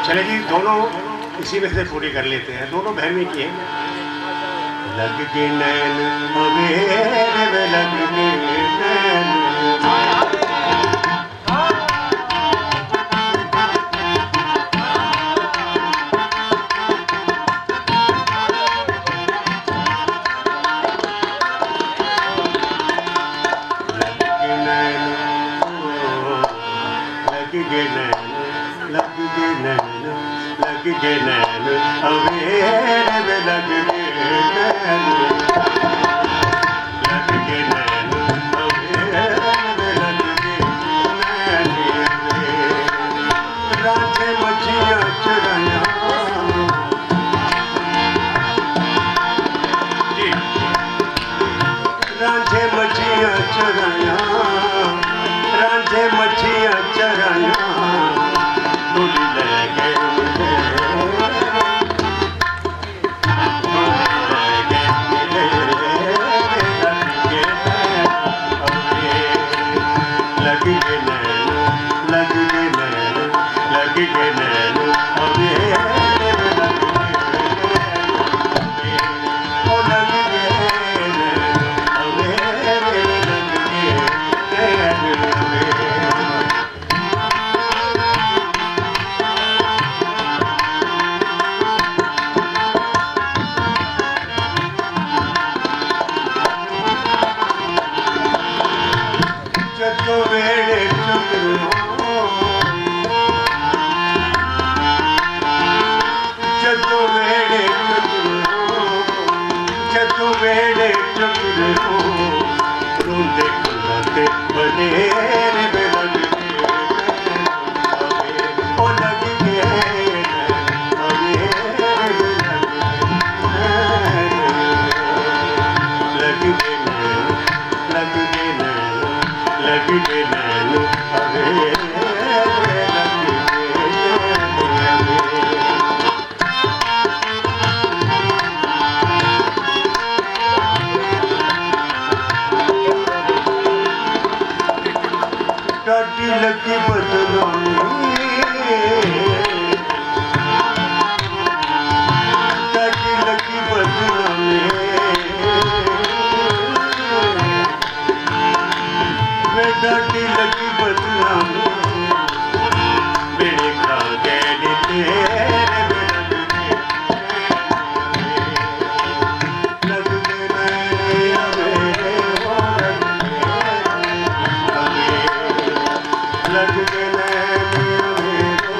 चले जी, दोनों इसी में से पूरी कर लेते हैं। दोनों बहन की है। लग के नैन अबेरे लग के नैन, लग के नैन अबेरे में लग के नैन, लग के नैन अबेरे में लग के नैन। रांझे मछियाँ चुराया जी, रांझे मछियाँ चुराया, रांझे मछियाँ चुराया, डोली ले गए मुझे, लग के नैन, लग के नैन, लग के नैन अबेरे में लग के नैन, ओ लग के नैन अबेरे में लग के नैन। जतो वेड़े चतुर हो, जतो वेड़े चतुर हो, जतो वेड़े चतुर हो, रोंदे कुलाते बनेरे में लग के नैन, ओ लग के नैन अबेरे में लग के नैन, लग के नैन, लग के नैन अबेरे में लग के टाटी लगी बदनामी, टाटी लगी बदनामी, वे टाटी लगी बदनामी, मेरे खा गए तेरे में लग के नैन अबेरे हो, लग के नैन अबेरे हो,